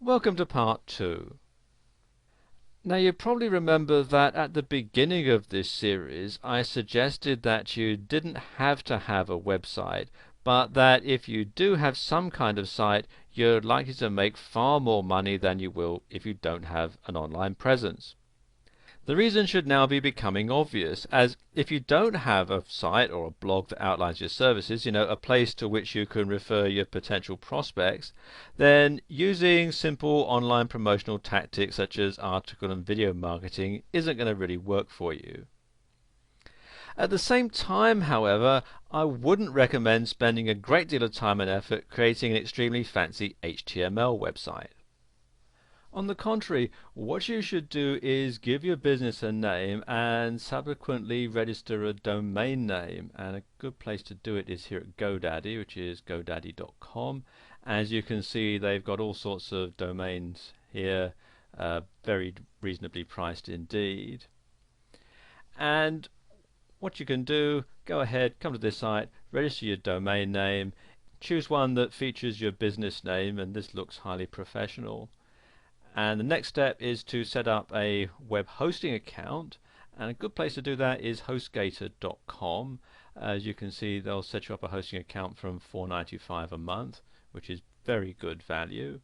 Welcome to part 2. Now you probably remember that at the beginning of this series I suggested that you didn't have to have a website, but that if you do have some kind of site, you're likely to make far more money than you will if you don't have an online presence. The reason should now be becoming obvious, as if you don't have a site or a blog that outlines your services, a place to which you can refer your potential prospects, then using simple online promotional tactics such as article and video marketing isn't going to really work for you. At the same time, however, I wouldn't recommend spending a great deal of time and effort creating an extremely fancy HTML website. On the contrary, what you should do is give your business a name and subsequently register a domain name. And a good place to do it is here at GoDaddy, which is godaddy.com. As you can see, they've got all sorts of domains here, very reasonably priced indeed. And what you can do, go ahead, come to this site, register your domain name, choose one that features your business name, and this looks highly professional. And the next step is to set up a web hosting account, and a good place to do that is hostgator.com. As you can see, they'll set you up a hosting account from $4.95 a month, which is very good value.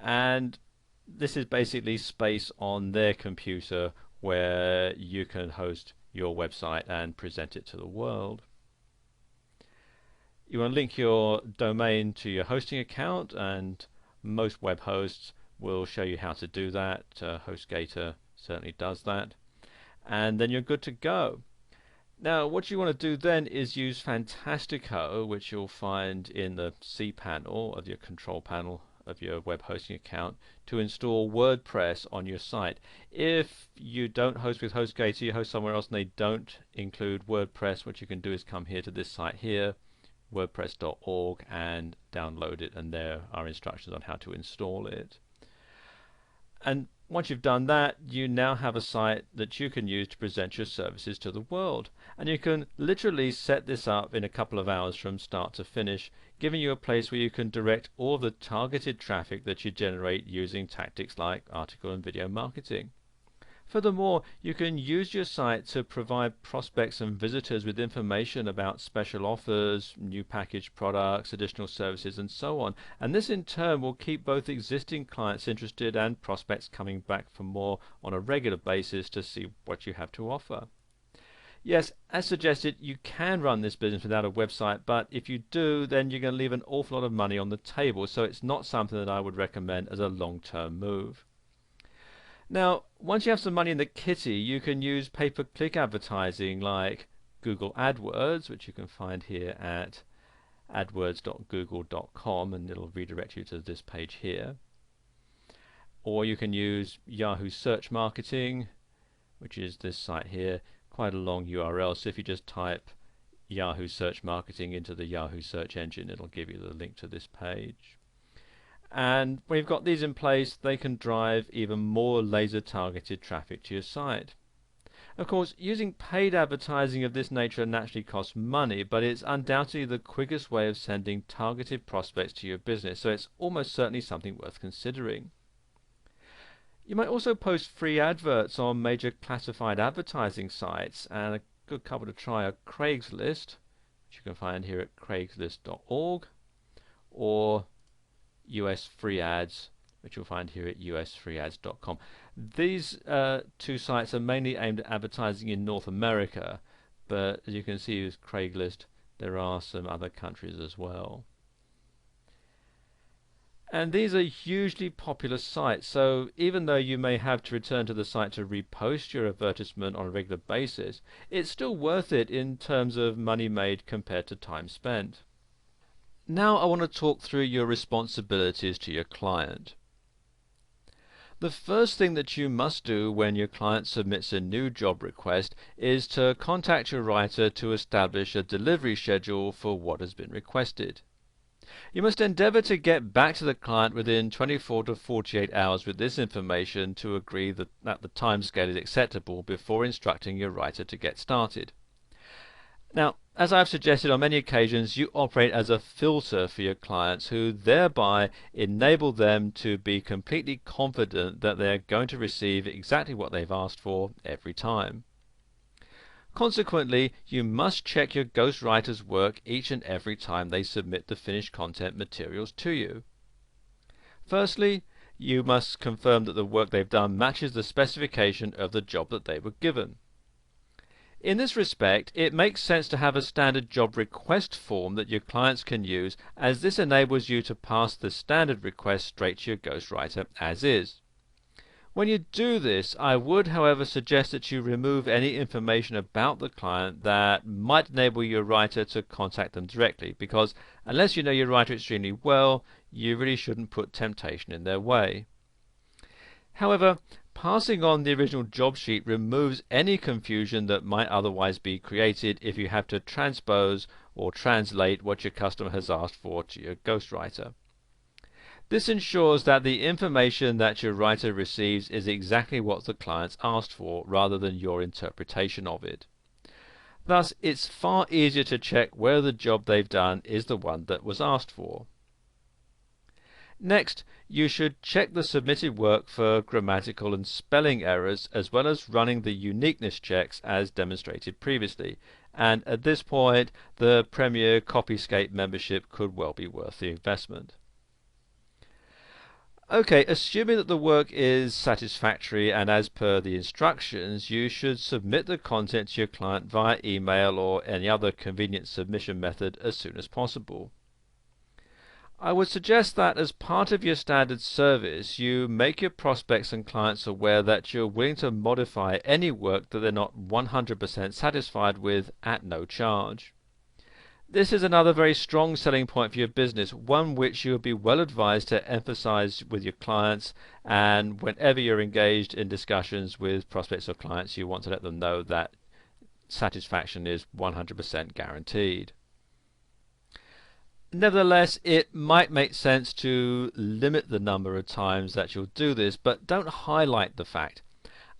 And this is basically space on their computer where you can host your website and present it to the world. You want to link your domain to your hosting account, and most web hosts will show you how to do that. HostGator certainly does that. And then you're good to go. Now what you want to do then is use Fantastico, which you'll find in the C panel of your control panel of your web hosting account, to install WordPress on your site. If you don't host with HostGator, you host somewhere else and they don't include WordPress, what you can do is come here to this site here, wordpress.org, and download it, and there are instructions on how to install it. And once you've done that, you now have a site that you can use to present your services to the world. And you can literally set this up in a couple of hours from start to finish, giving you a place where you can direct all the targeted traffic that you generate using tactics like article and video marketing. Furthermore, you can use your site to provide prospects and visitors with information about special offers, new packaged products, additional services, and so on. And this in turn will keep both existing clients interested and prospects coming back for more on a regular basis to see what you have to offer. Yes, as suggested, you can run this business without a website, but if you do, then you're going to leave an awful lot of money on the table, so it's not something that I would recommend as a long-term move. Now, once you have some money in the kitty, you can use pay-per-click advertising like Google AdWords, which you can find here at adwords.google.com, and it'll redirect you to this page here. Or you can use Yahoo Search Marketing, which is this site here, quite a long URL, so if you just type Yahoo Search Marketing into the Yahoo search engine, it'll give you the link to this page. And when you've got these in place, they can drive even more laser targeted traffic to your site. Of course, using paid advertising of this nature naturally costs money, but it's undoubtedly the quickest way of sending targeted prospects to your business, so it's almost certainly something worth considering. You might also post free adverts on major classified advertising sites, and a good couple to try are Craigslist, which you can find here at craigslist.org, or US Free Ads, which you'll find here at usfreeads.com. These two sites are mainly aimed at advertising in North America, but as you can see with Craigslist, there are some other countries as well. And these are hugely popular sites, so even though you may have to return to the site to repost your advertisement on a regular basis, it's still worth it in terms of money made compared to time spent. Now I want to talk through your responsibilities to your client. The first thing that you must do when your client submits a new job request is to contact your writer to establish a delivery schedule for what has been requested. You must endeavor to get back to the client within 24 to 48 hours with this information to agree that the timescale is acceptable before instructing your writer to get started. Now, as I've suggested on many occasions, you operate as a filter for your clients who thereby enable them to be completely confident that they're going to receive exactly what they've asked for every time. Consequently, you must check your ghostwriter's work each and every time they submit the finished content materials to you. Firstly, you must confirm that the work they've done matches the specification of the job that they were given. In this respect, it makes sense to have a standard job request form that your clients can use, as this enables you to pass the standard request straight to your ghostwriter as is. When you do this, I would, however, suggest that you remove any information about the client that might enable your writer to contact them directly, because unless you know your writer extremely well, you really shouldn't put temptation in their way. However, passing on the original job sheet removes any confusion that might otherwise be created if you have to transpose or translate what your customer has asked for to your ghostwriter. This ensures that the information that your writer receives is exactly what the client's asked for, rather than your interpretation of it. Thus, it's far easier to check whether the job they've done is the one that was asked for. Next, you should check the submitted work for grammatical and spelling errors, as well as running the uniqueness checks as demonstrated previously. And at this point, the Premier Copyscape membership could well be worth the investment. Okay, assuming that the work is satisfactory and as per the instructions, you should submit the content to your client via email or any other convenient submission method as soon as possible. I would suggest that as part of your standard service, you make your prospects and clients aware that you're willing to modify any work that they're not 100% satisfied with at no charge. This is another very strong selling point for your business, one which you would be well advised to emphasize with your clients, and whenever you're engaged in discussions with prospects or clients, you want to let them know that satisfaction is 100% guaranteed. Nevertheless, it might make sense to limit the number of times that you'll do this, but don't highlight the fact.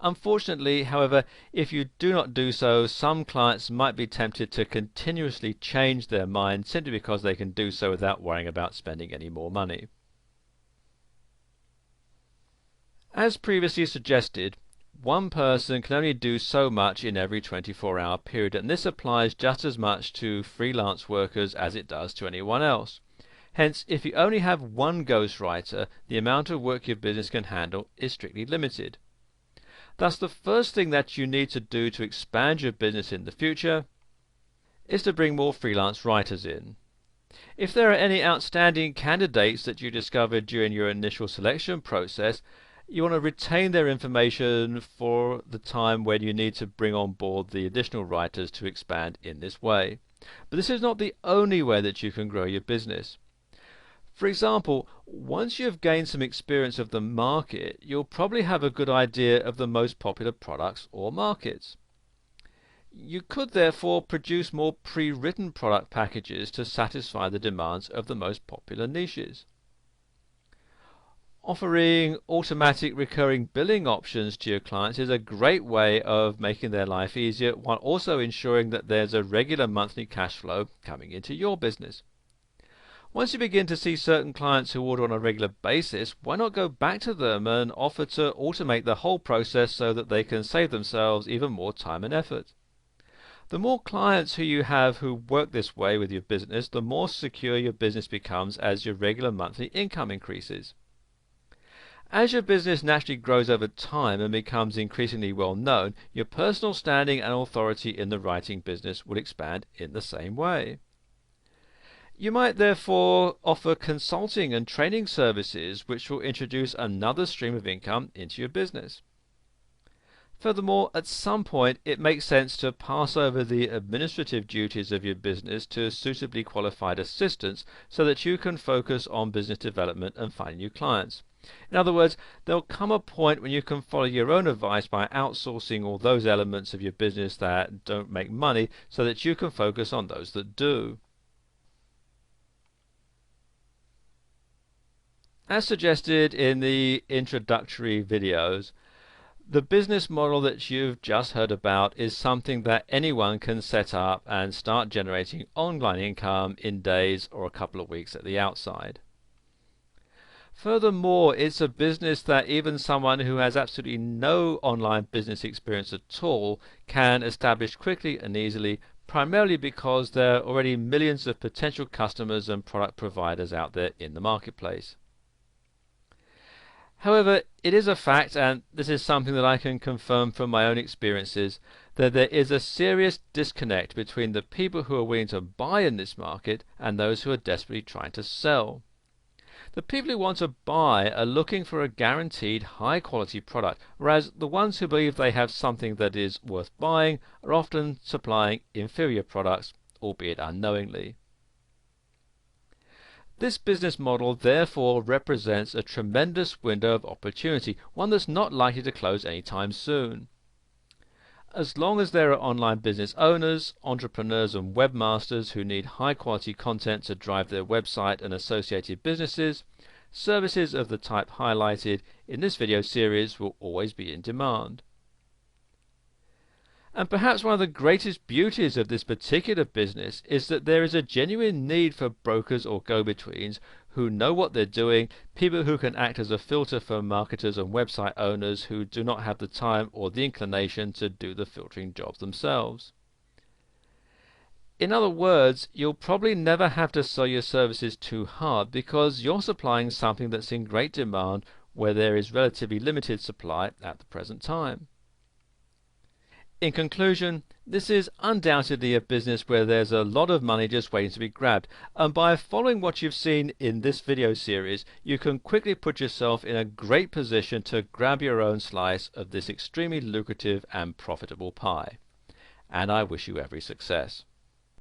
Unfortunately, however, if you do not do so, some clients might be tempted to continuously change their mind simply because they can do so without worrying about spending any more money. As previously suggested, one person can only do so much in every 24-hour period, and this applies just as much to freelance workers as it does to anyone else. Hence, if you only have one ghostwriter, the amount of work your business can handle is strictly limited. Thus, the first thing that you need to do to expand your business in the future is to bring more freelance writers in. If there are any outstanding candidates that you discovered during your initial selection process, you want to retain their information for the time when you need to bring on board the additional writers to expand in this way. But this is not the only way that you can grow your business. For example, once you have gained some experience of the market, you'll probably have a good idea of the most popular products or markets. You could therefore produce more pre-written product packages to satisfy the demands of the most popular niches. Offering automatic recurring billing options to your clients is a great way of making their life easier, while also ensuring that there's a regular monthly cash flow coming into your business. Once you begin to see certain clients who order on a regular basis, why not go back to them and offer to automate the whole process so that they can save themselves even more time and effort? The more clients who you have who work this way with your business, the more secure your business becomes as your regular monthly income increases. As your business naturally grows over time and becomes increasingly well known, your personal standing and authority in the writing business will expand in the same way. You might therefore offer consulting and training services which will introduce another stream of income into your business. Furthermore, at some point it makes sense to pass over the administrative duties of your business to suitably qualified assistants so that you can focus on business development and finding new clients. In other words, there'll come a point when you can follow your own advice by outsourcing all those elements of your business that don't make money so that you can focus on those that do. As suggested in the introductory videos, The business model that you've just heard about is something that anyone can set up and start generating online income in days or a couple of weeks at the outside. Furthermore, it's a business that even someone who has absolutely no online business experience at all can establish quickly and easily, primarily because there are already millions of potential customers and product providers out there in the marketplace. However, it is a fact, and this is something that I can confirm from my own experiences, that there is a serious disconnect between the people who are willing to buy in this market and those who are desperately trying to sell. The people who want to buy are looking for a guaranteed high quality product, whereas the ones who believe they have something that is worth buying are often supplying inferior products, albeit unknowingly. This business model therefore represents a tremendous window of opportunity, one that's not likely to close anytime soon. As long as there are online business owners, entrepreneurs and webmasters who need high quality content to drive their website and associated businesses, services of the type highlighted in this video series will always be in demand. And perhaps one of the greatest beauties of this particular business is that there is a genuine need for brokers or go-betweens who know what they're doing, people who can act as a filter for marketers and website owners who do not have the time or the inclination to do the filtering jobs themselves. In other words, you'll probably never have to sell your services too hard because you're supplying something that's in great demand where there is relatively limited supply at the present time. In conclusion, this is undoubtedly a business where there's a lot of money just waiting to be grabbed, and by following what you've seen in this video series, you can quickly put yourself in a great position to grab your own slice of this extremely lucrative and profitable pie. And I wish you every success.